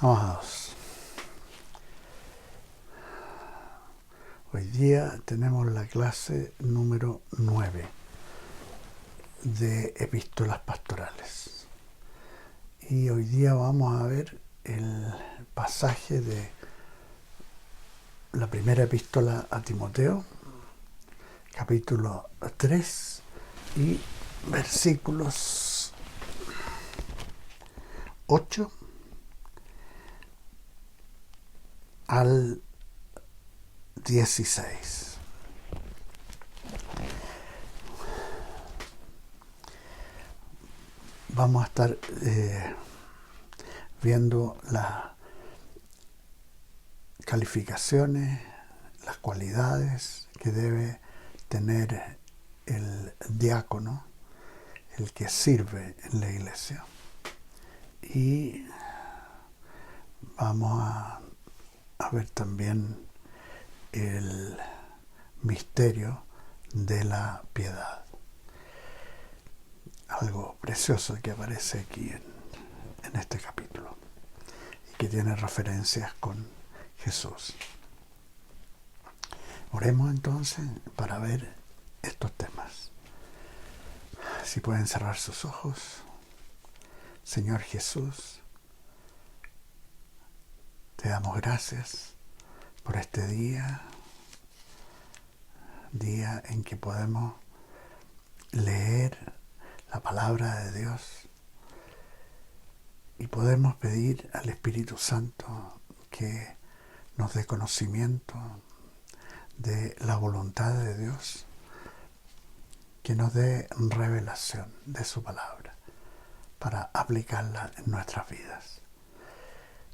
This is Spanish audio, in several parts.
Amados, hoy día tenemos la clase número 9 de epístolas pastorales. Y hoy día vamos a ver el pasaje de la primera epístola a Timoteo, capítulo 3 y versículos 8 al 16. Vamos a estar viendo las calificaciones, las cualidades que debe tener el diácono, el que sirve en la iglesia. Y vamos a ver también el misterio de la piedad. Algo precioso que aparece aquí en este capítulo y que tiene referencias con Jesús. Oremos entonces para ver estos temas. Si pueden cerrar sus ojos. Señor Jesús, te damos gracias por este día en que podemos leer la palabra de Dios y podemos pedir al Espíritu Santo que nos dé conocimiento de la voluntad de Dios, que nos dé revelación de su palabra para aplicarla en nuestras vidas.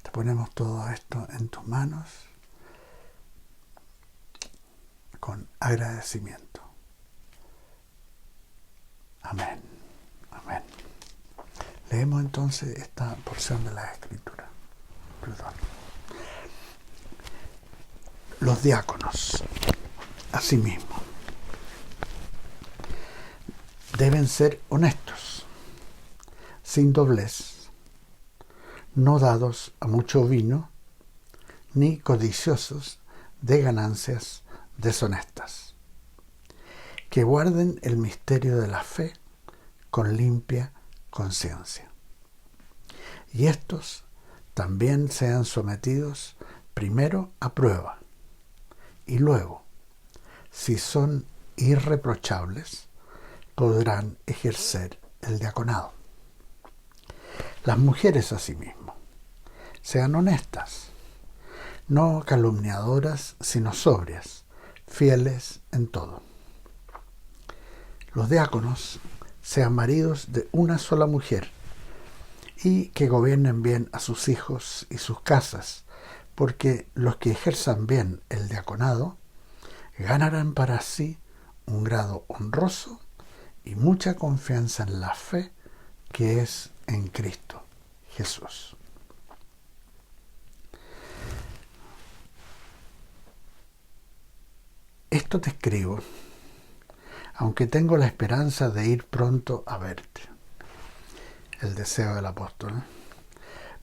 Te ponemos todo esto en tus manos con agradecimiento. Amén. Amén. Leemos entonces esta porción de la Escritura. Los diáconos, asimismo, deben ser honestos, sin doblez, no dados a mucho vino, ni codiciosos de ganancias deshonestas, que guarden el misterio de la fe con limpia conciencia. Y estos también sean sometidos primero a prueba, y luego, si son irreprochables, podrán ejercer el diaconado. Las mujeres asimismo, sean honestas, no calumniadoras, sino sobrias, fieles en todo. Los diáconos sean maridos de una sola mujer y que gobiernen bien a sus hijos y sus casas, porque los que ejerzan bien el diaconado ganarán para sí un grado honroso y mucha confianza en la fe que es en Cristo Jesús. Esto te escribo, aunque tengo la esperanza de ir pronto a verte. El deseo del apóstol.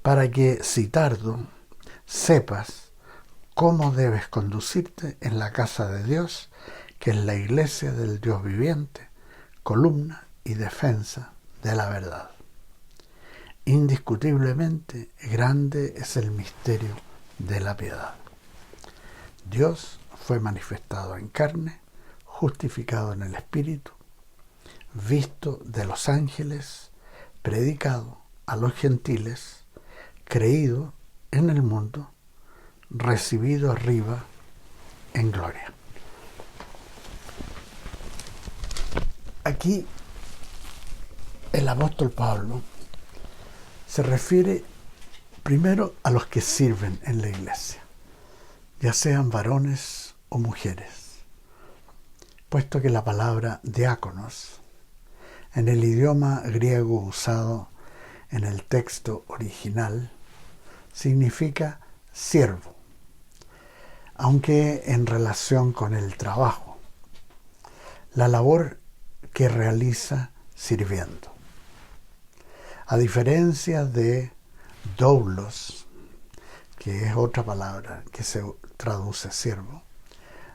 Para que, si tardo, sepas cómo debes conducirte en la casa de Dios, que es la iglesia del Dios viviente, columna y defensa de la verdad. Indiscutiblemente grande es el misterio de la piedad. Dios fue manifestado en carne, justificado en el Espíritu, visto de los ángeles, predicado a los gentiles, creído en el mundo, recibido arriba en gloria. Aquí el apóstol Pablo se refiere primero a los que sirven en la iglesia, ya sean varones o mujeres, puesto que la palabra diáconos, en el idioma griego usado en el texto original, significa siervo, aunque en relación con el trabajo, la labor que realiza sirviendo. A diferencia de doulos que es otra palabra que se traduce siervo.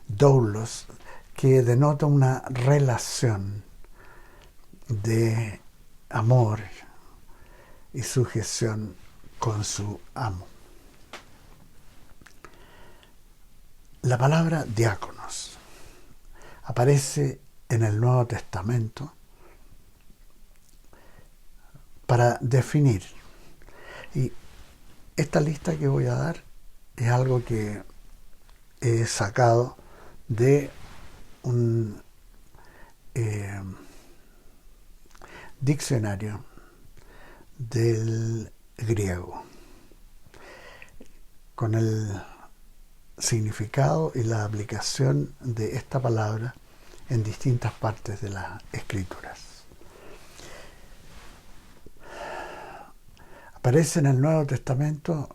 Doulos, que denota una relación de amor y sujeción con su amo. La palabra diáconos aparece en el Nuevo Testamento para definir, y esta lista que voy a dar es algo que he sacado de un diccionario del griego, con el significado y la aplicación de esta palabra en distintas partes de las Escrituras. Aparece en el Nuevo Testamento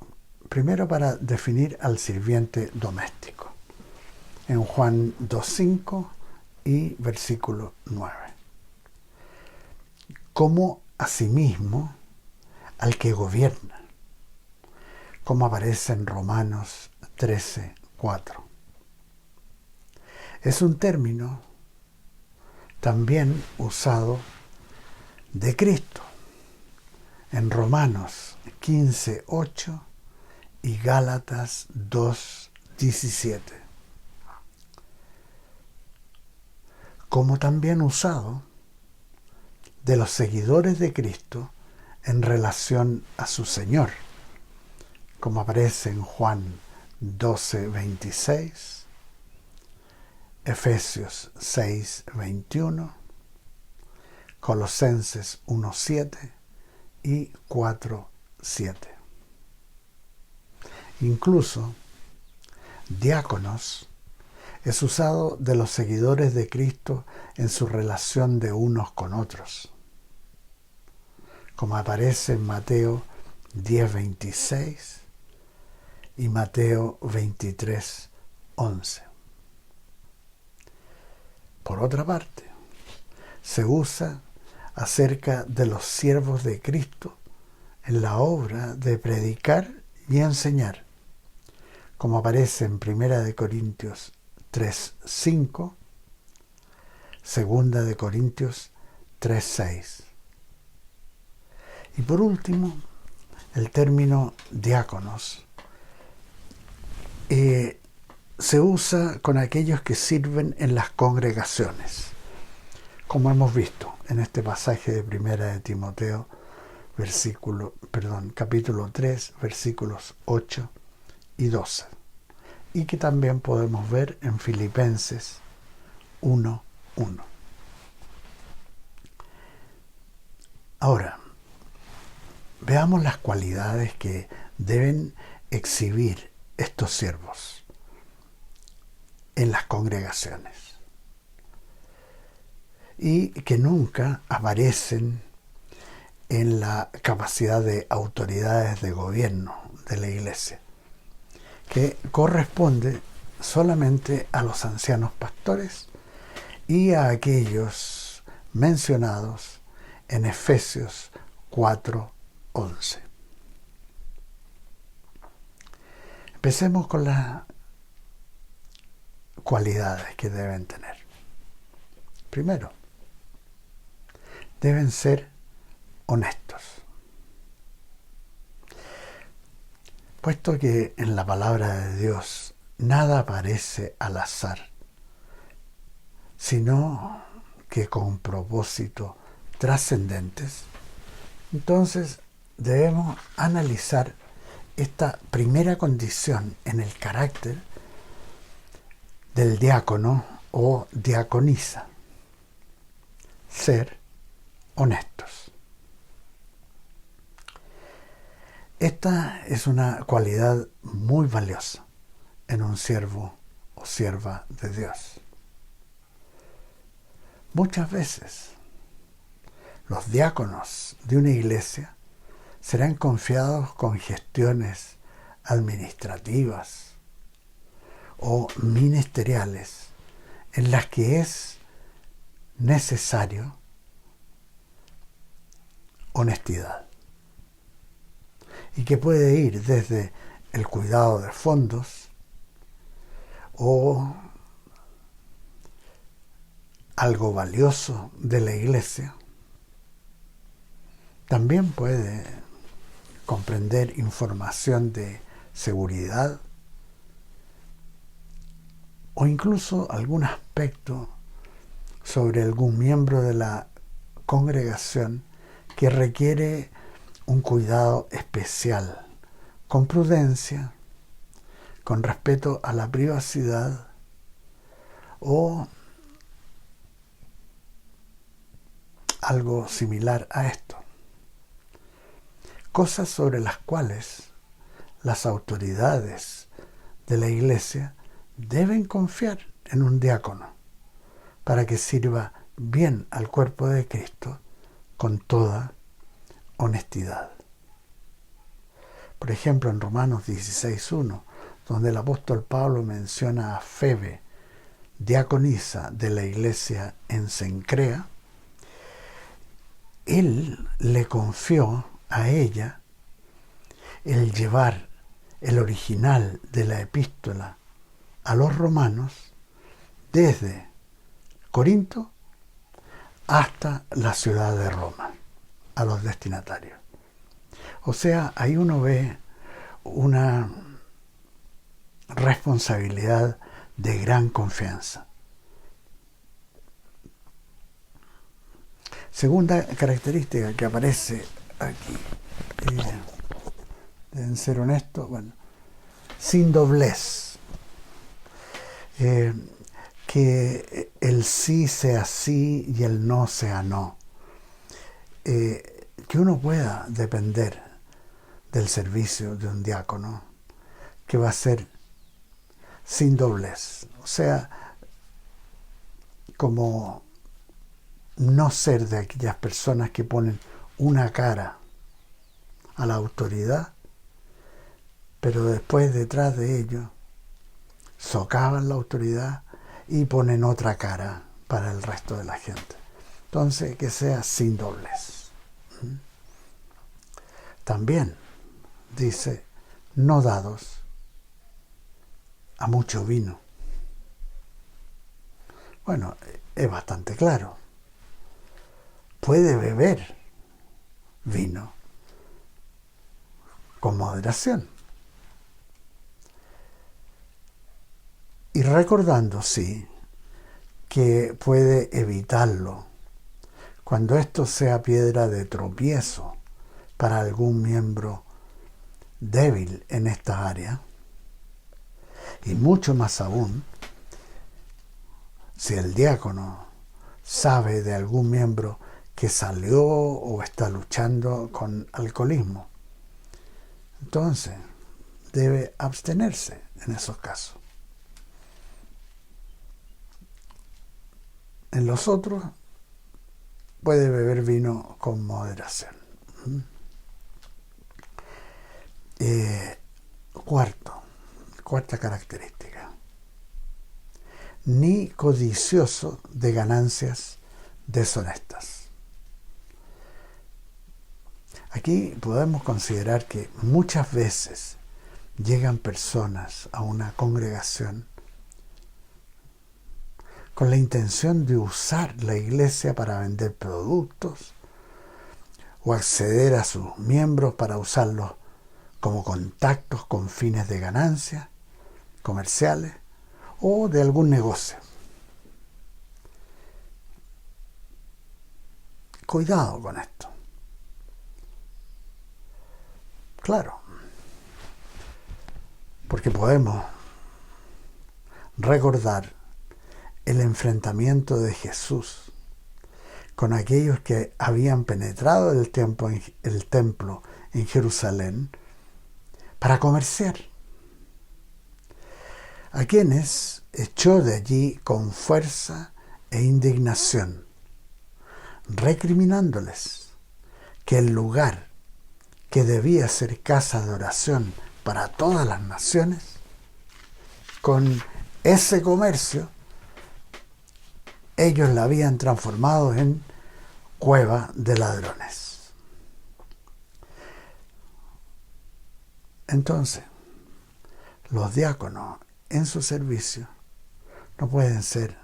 primero para definir al sirviente doméstico, en Juan 2:5 y versículo 9, como asimismo al que gobierna, como aparece en Romanos 13:4. Es un término también usado de Cristo en Romanos 15:8 y Gálatas 2:17, como también usado de los seguidores de Cristo en relación a su Señor, como aparece en Juan 12:26, Efesios 6:21, Colosenses 1:7 y 4:7. Incluso diáconos es usado de los seguidores de Cristo en su relación de unos con otros, como aparece en Mateo 10:26 y Mateo 23:11. Por otra parte, se usa acerca de los siervos de Cristo en la obra de predicar y enseñar, como aparece en 1 Corintios 3:5, 2 Corintios 3:6. Y por último, el término diáconos se usa con aquellos que sirven en las congregaciones, como hemos visto en este pasaje de 1 de Timoteo, capítulo 3, versículos 8 y 12, y que también podemos ver en Filipenses 1:1. Ahora, veamos las cualidades que deben exhibir estos siervos en las congregaciones y que nunca aparecen en la capacidad de autoridades de gobierno de la Iglesia, que corresponde solamente a los ancianos pastores y a aquellos mencionados en Efesios 4:11. Empecemos con las cualidades que deben tener. Primero, deben ser honestos. Puesto que en la palabra de Dios nada aparece al azar, sino que con propósitos trascendentes, entonces debemos analizar esta primera condición en el carácter del diácono o diaconisa: ser honestos. Esta es una cualidad muy valiosa en un siervo o sierva de Dios. Muchas veces los diáconos de una iglesia serán confiados con gestiones administrativas o ministeriales en las que es necesario honestidad, y que puede ir desde el cuidado de fondos o algo valioso de la iglesia. También puede comprender información de seguridad o incluso algún aspecto sobre algún miembro de la congregación que requiere un cuidado especial, con prudencia, con respeto a la privacidad o algo similar a esto. Cosas sobre las cuales las autoridades de la iglesia deben confiar en un diácono para que sirva bien al cuerpo de Cristo con toda honestidad. Por ejemplo, en Romanos 16:1, donde el apóstol Pablo menciona a Febe, diaconisa de la iglesia en Cencrea, él le confió a ella el llevar el original de la epístola a los romanos desde Corinto hasta la ciudad de Roma, a los destinatarios. O sea, ahí uno ve una responsabilidad de gran confianza. Segunda característica que aparece aquí, deben ser honestos, sin doblez. Que el sí sea sí y el no sea no. Que uno pueda depender del servicio de un diácono que va a ser sin doblez. O sea, como no ser de aquellas personas que ponen una cara a la autoridad, pero después detrás de ello socavan la autoridad y ponen otra cara para el resto de la gente. Entonces, que sea sin doblez. También dice, no dados a mucho vino. Bueno, es bastante claro. Puede beber vino con moderación. Y recordando, sí, que puede evitarlo cuando esto sea piedra de tropiezo para algún miembro débil en esta área. Y mucho más aún, si el diácono sabe de algún miembro que salió o está luchando con alcoholismo. Entonces, debe abstenerse en esos casos. En los otros, puede beber vino con moderación. Cuarta característica. Ni codicioso de ganancias deshonestas. Aquí podemos considerar que muchas veces llegan personas a una congregación con la intención de usar la iglesia para vender productos o acceder a sus miembros para usarlos como contactos con fines de ganancia comerciales o de algún negocio. Cuidado con esto. Claro, porque podemos recordar el enfrentamiento de Jesús con aquellos que habían penetrado el templo en Jerusalén para comerciar, a quienes echó de allí con fuerza e indignación, recriminándoles que el lugar que debía ser casa de oración para todas las naciones, con ese comercio, ellos la habían transformado en cueva de ladrones. Entonces, Los diáconos en su servicio no pueden ser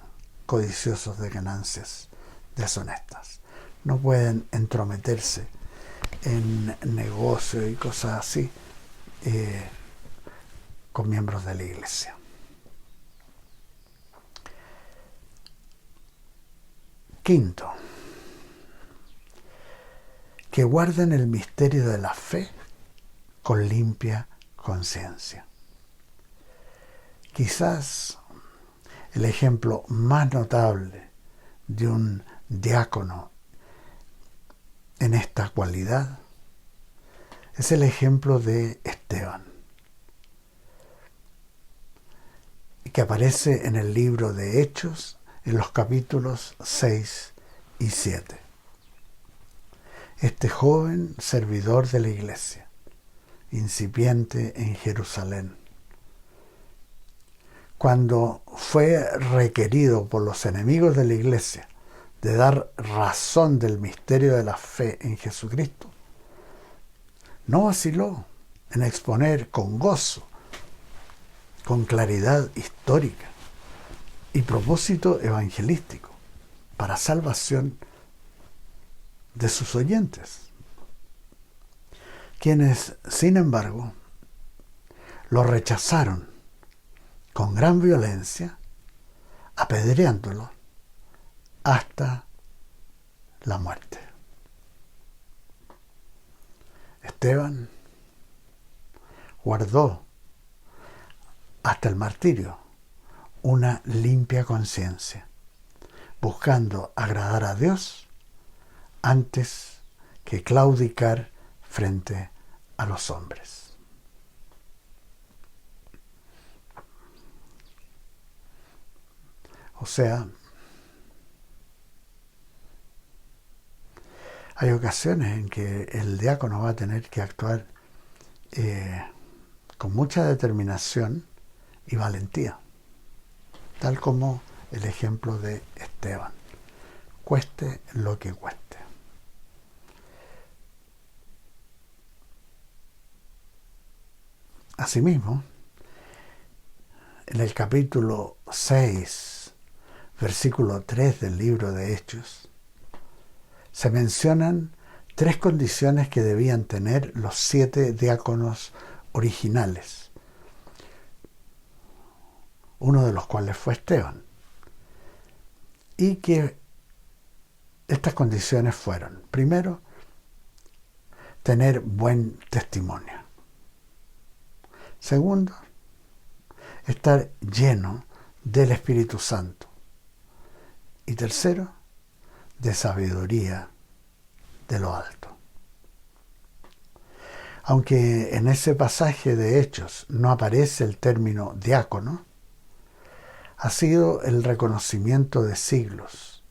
codiciosos de ganancias deshonestas. No pueden entrometerse en negocios y cosas así con miembros de la iglesia. Quinto, que guarden el misterio de la fe con limpia conciencia. Quizás el ejemplo más notable de un diácono en esta cualidad es el ejemplo de Esteban, que aparece en el libro de Hechos en los capítulos 6 y 7. Este joven servidor de la iglesia, incipiente en Jerusalén, cuando fue requerido por los enemigos de la iglesia de dar razón del misterio de la fe en Jesucristo, no vaciló en exponer con gozo, con claridad histórica y propósito evangelístico para salvación de sus oyentes, quienes, sin embargo, lo rechazaron con gran violencia, apedreándolo hasta la muerte. Esteban guardó hasta el martirio una limpia conciencia, buscando agradar a Dios antes que claudicar frente a los hombres. O sea, hay ocasiones en que el diácono va a tener que actuar con mucha determinación y valentía, tal como el ejemplo de Esteban, cueste lo que cueste. Asimismo, en el capítulo 6, versículo 3 del libro de Hechos, se mencionan 3 condiciones que debían tener los 7 diáconos originales, uno de los cuales fue Esteban, y que estas condiciones fueron: primero, tener buen testimonio; segundo, estar lleno del Espíritu Santo; y tercero, de sabiduría de lo alto. Aunque en ese pasaje de Hechos no aparece el término diácono, ha sido el reconocimiento de siglos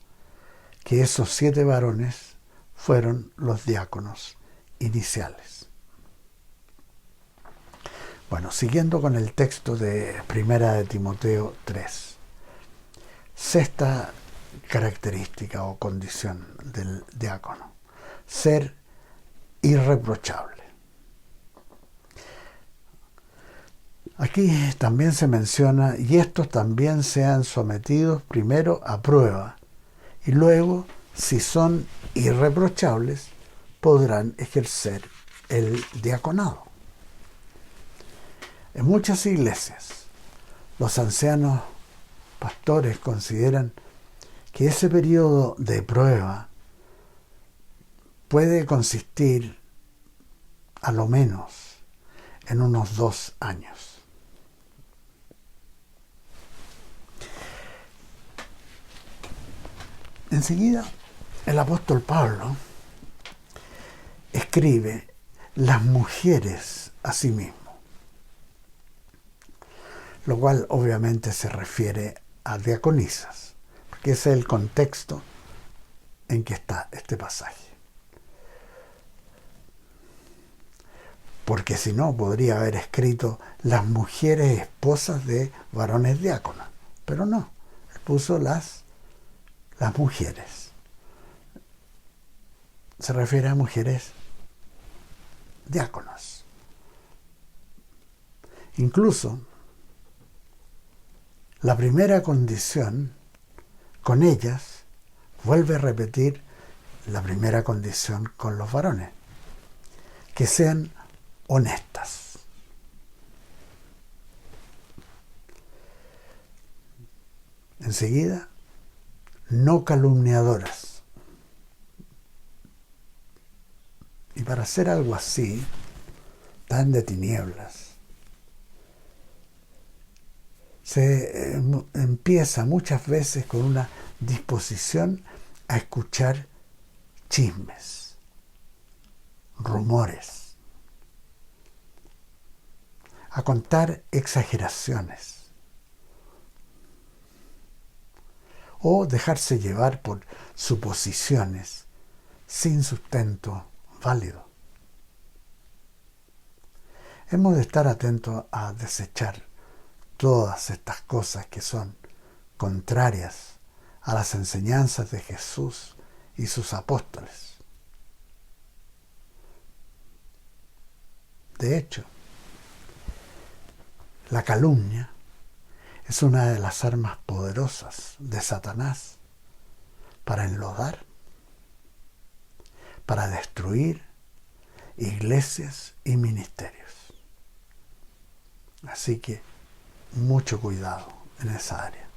que esos 7 varones fueron los diáconos iniciales. Bueno, siguiendo con el texto de Primera de Timoteo 3. Sexta característica o condición del diácono: ser irreprochable. Aquí también se menciona: y estos también sean sometidos primero a prueba, y luego, si son irreprochables, podrán ejercer el diaconado. En muchas iglesias, los ancianos pastores consideran que ese periodo de prueba puede consistir a lo menos en unos 2 años. Enseguida, el apóstol Pablo escribe las mujeres a sí mismo, lo cual obviamente se refiere a diaconisas, porque ese es el contexto en que está este pasaje. Porque si no, podría haber escrito las mujeres esposas de varones diáconos, pero no, puso las mujeres. Se refiere a mujeres diáconos. Incluso la primera condición con ellas vuelve a repetir la primera condición con los varones, que sean honestas. Enseguida, no calumniadoras. Y para hacer algo así, tan de tinieblas, se empieza muchas veces con una disposición a escuchar chismes, rumores, a contar exageraciones o dejarse llevar por suposiciones sin sustento válido. Hemos de estar atentos a desechar todas estas cosas que son contrarias a las enseñanzas de Jesús y sus apóstoles. De hecho, la calumnia es una de las armas poderosas de Satanás para enlodar, para destruir iglesias y ministerios. Así que mucho cuidado en esa área.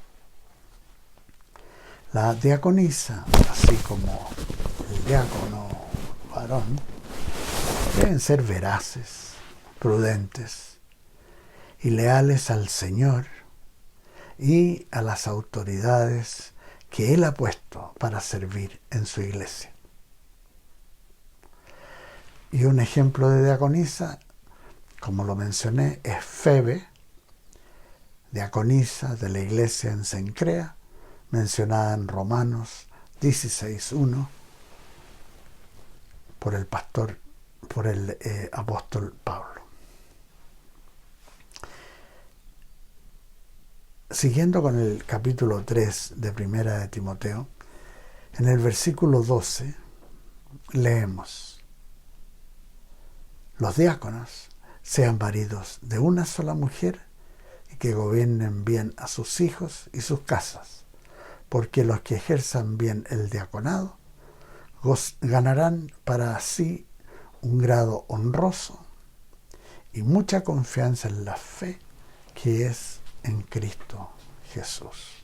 La diaconisa, así como el diácono varón, deben ser veraces, prudentes y leales al Señor y a las autoridades que Él ha puesto para servir en su iglesia. Y un ejemplo de diaconisa, como lo mencioné, es Febe, diaconisa de la iglesia en Cencrea, mencionada en Romanos 16:1 por el apóstol Pablo. Siguiendo con el capítulo 3 de Primera de Timoteo, en el versículo 12 leemos: los diáconos sean maridos de una sola mujer y que gobiernen bien a sus hijos y sus casas, porque los que ejerzan bien el diaconado ganarán para sí un grado honroso y mucha confianza en la fe que es en Cristo Jesús.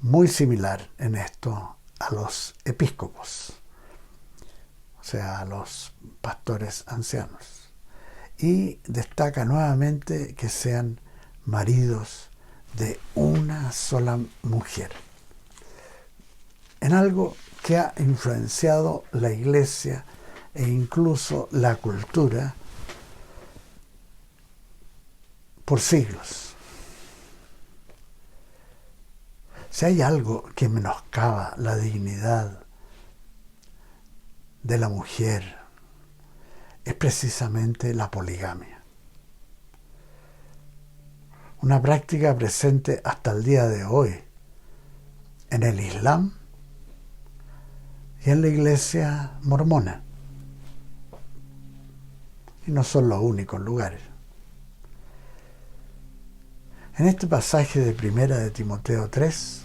Muy similar en esto a los episcopos, o sea, a los pastores ancianos. Y destaca nuevamente que sean maridos de una sola mujer, en algo que ha influenciado la iglesia e incluso la cultura por siglos. Si hay algo que menoscaba la dignidad de la mujer, es precisamente la poligamia. Una práctica presente hasta el día de hoy en el Islam y en la iglesia mormona. Y no son los únicos lugares. En este pasaje de Primera de Timoteo 3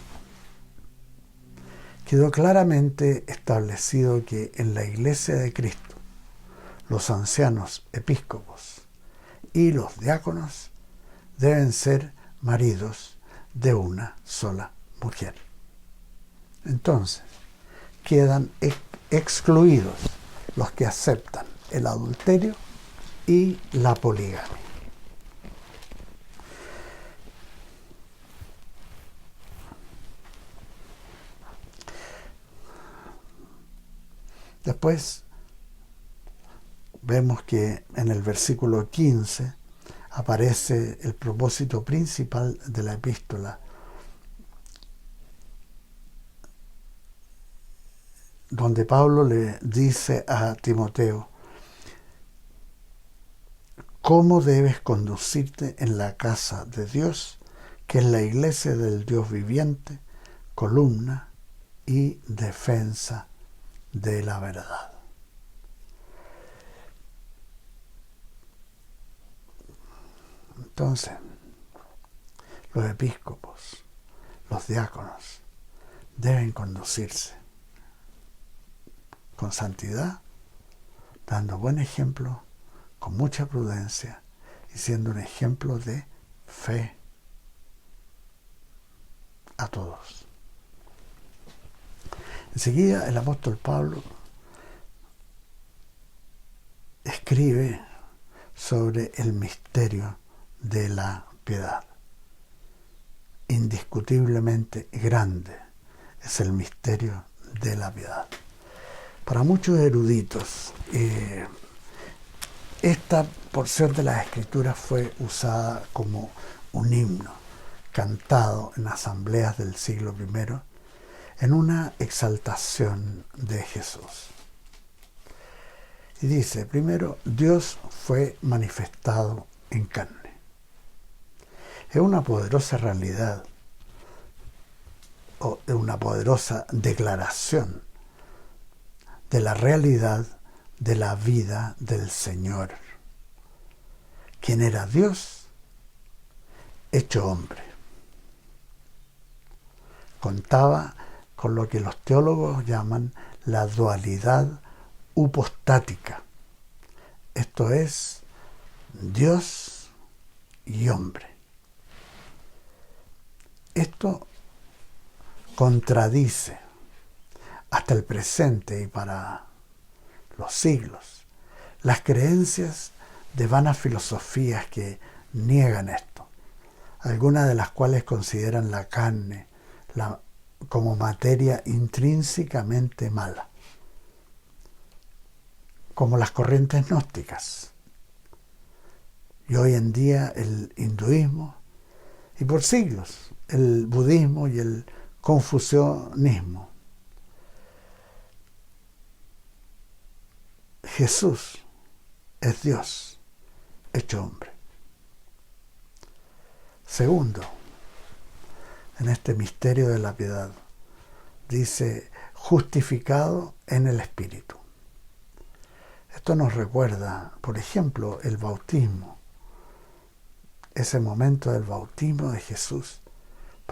quedó claramente establecido que en la iglesia de Cristo los ancianos episcopos y los diáconos deben ser maridos de una sola mujer. Entonces, quedan excluidos los que aceptan el adulterio y la poligamia. Después vemos que en el versículo 15 aparece el propósito principal de la epístola, donde Pablo le dice a Timoteo cómo debes conducirte en la casa de Dios, que es la iglesia del Dios viviente, columna y defensa de la verdad. Entonces, los episcopos, los diáconos, deben conducirse con santidad, dando buen ejemplo, con mucha prudencia y siendo un ejemplo de fe a todos. Enseguida el apóstol Pablo escribe sobre el misterio de la piedad. Indiscutiblemente grande es el misterio de la piedad. Para muchos eruditos, esta porción de las Escrituras fue usada como un himno cantado en asambleas del siglo I en una exaltación de Jesús. Y dice, primero, Dios fue manifestado en carne. Es una poderosa realidad, o una poderosa declaración de la realidad de la vida del Señor, quien era Dios hecho hombre. Contaba con lo que los teólogos llaman la dualidad upostática, esto es, Dios y hombre. Esto contradice hasta el presente y para los siglos las creencias de vanas filosofías que niegan esto, algunas de las cuales consideran la carne como materia intrínsecamente mala, como las corrientes gnósticas. Y hoy en día el hinduismo, y por siglos el budismo y el confucianismo. Jesús es Dios hecho hombre. Segundo, en este misterio de la piedad, dice, justificado en el Espíritu. Esto nos recuerda, por ejemplo, el bautismo, ese momento del bautismo de Jesús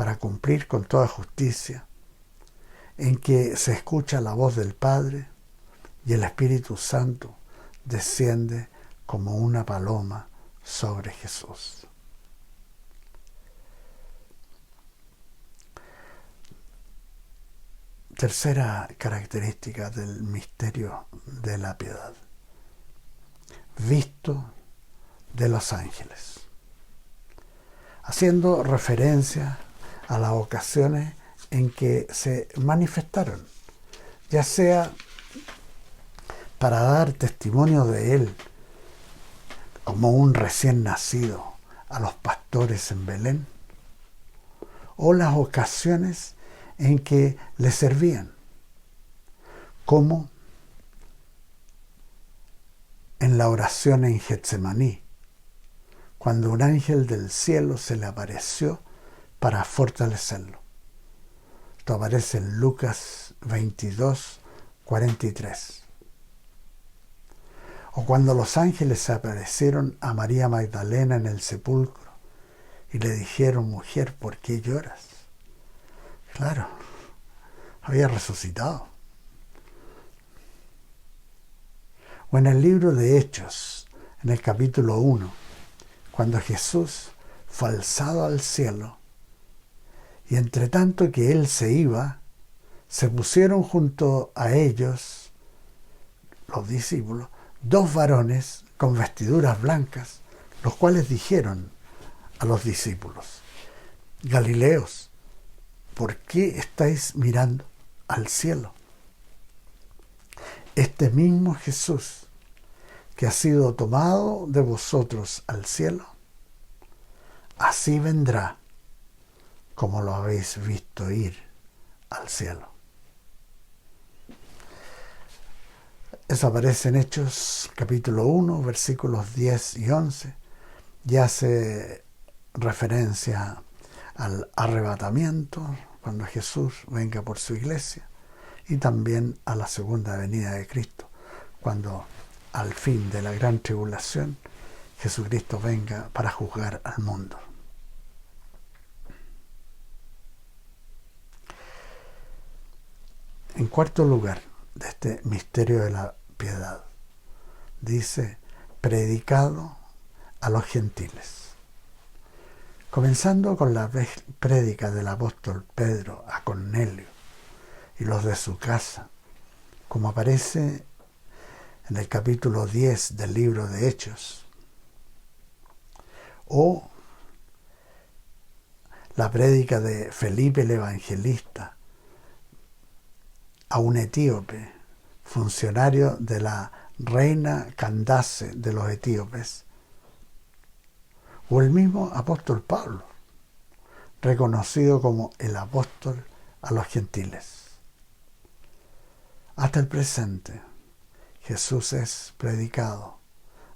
para cumplir con toda justicia, en que se escucha la voz del Padre y el Espíritu Santo desciende como una paloma sobre Jesús. Tercera característica del misterio de la piedad, visto de los ángeles, haciendo referencia a las ocasiones en que se manifestaron, ya sea para dar testimonio de él como un recién nacido a los pastores en Belén, o las ocasiones en que le servían, como en la oración en Getsemaní, cuando un ángel del cielo se le apareció para fortalecerlo. Esto aparece en Lucas 22, 43. O cuando los ángeles se aparecieron a María Magdalena en el sepulcro y le dijeron, mujer, ¿por qué lloras? Claro, había resucitado. O en el libro de Hechos, en el capítulo 1, cuando Jesús fue alzado al cielo, y entre tanto que él se iba, se pusieron junto a ellos, los discípulos, dos varones con vestiduras blancas, los cuales dijeron a los discípulos, Galileos, ¿por qué estáis mirando al cielo? Este mismo Jesús que ha sido tomado de vosotros al cielo, así vendrá como lo habéis visto ir al cielo. Eso aparece en Hechos capítulo 1, versículos 10 y 11, y hace referencia al arrebatamiento, cuando Jesús venga por su iglesia, y también a la segunda venida de Cristo, cuando al fin de la gran tribulación Jesucristo venga para juzgar al mundo. En cuarto lugar de este misterio de la piedad, dice, predicado a los gentiles. Comenzando con la prédica del apóstol Pedro a Cornelio y los de su casa, como aparece en el capítulo 10 del libro de Hechos, o la prédica de Felipe el Evangelista a un etíope, funcionario de la reina Candace de los etíopes, o el mismo apóstol Pablo, reconocido como el apóstol a los gentiles. Hasta el presente, Jesús es predicado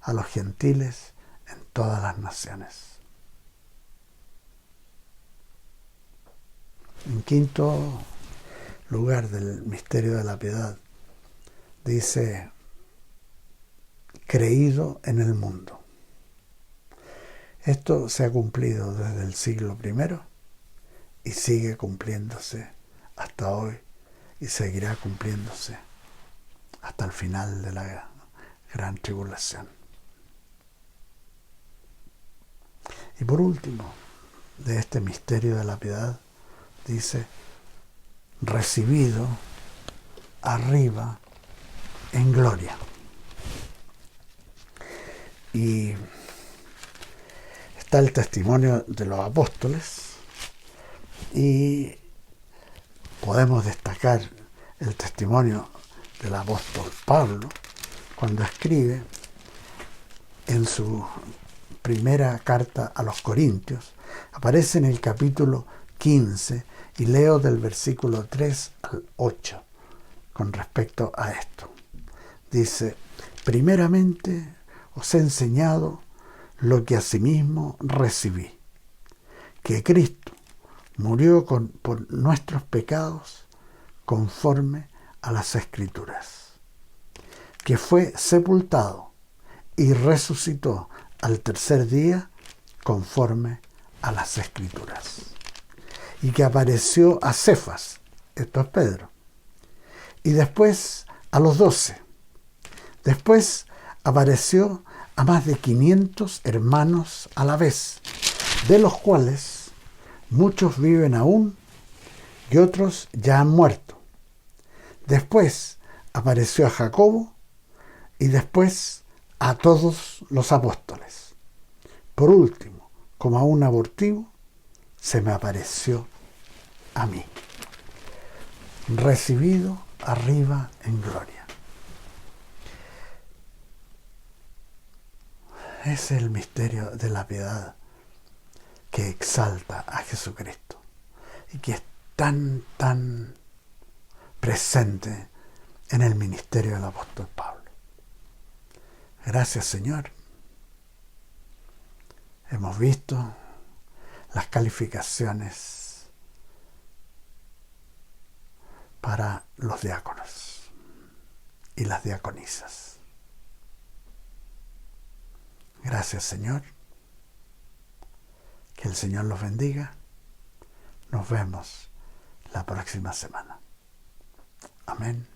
a los gentiles en todas las naciones. En quinto lugar del misterio de la piedad, dice, creído en el mundo. Esto se ha cumplido desde el siglo I y sigue cumpliéndose hasta hoy y seguirá cumpliéndose hasta el final de la gran tribulación. Y por último, de este misterio de la piedad, dice, recibido arriba en gloria. Y está el testimonio de los apóstoles y podemos destacar el testimonio del apóstol Pablo cuando escribe en su primera carta a los Corintios. Aparece en el capítulo 15 y leo del versículo 3 al 8 con respecto a esto. Dice, primeramente os he enseñado lo que asimismo recibí, que Cristo murió por nuestros pecados conforme a las Escrituras, que fue sepultado y resucitó al tercer día conforme a las Escrituras, y que apareció a Cefas, esto es Pedro, y después a los 12. Después apareció a más de 500 hermanos a la vez, de los cuales muchos viven aún y otros ya han muerto. Después apareció a Jacobo y después a todos los apóstoles. Por último, como a un abortivo, se me apareció a mí, recibido arriba en gloria. Es el misterio de la piedad que exalta a Jesucristo y que es tan presente en el ministerio del apóstol Pablo. Gracias, Señor. Hemos visto las calificaciones para los diáconos y las diaconisas. Gracias, Señor. Que el Señor los bendiga. Nos vemos la próxima semana. Amén.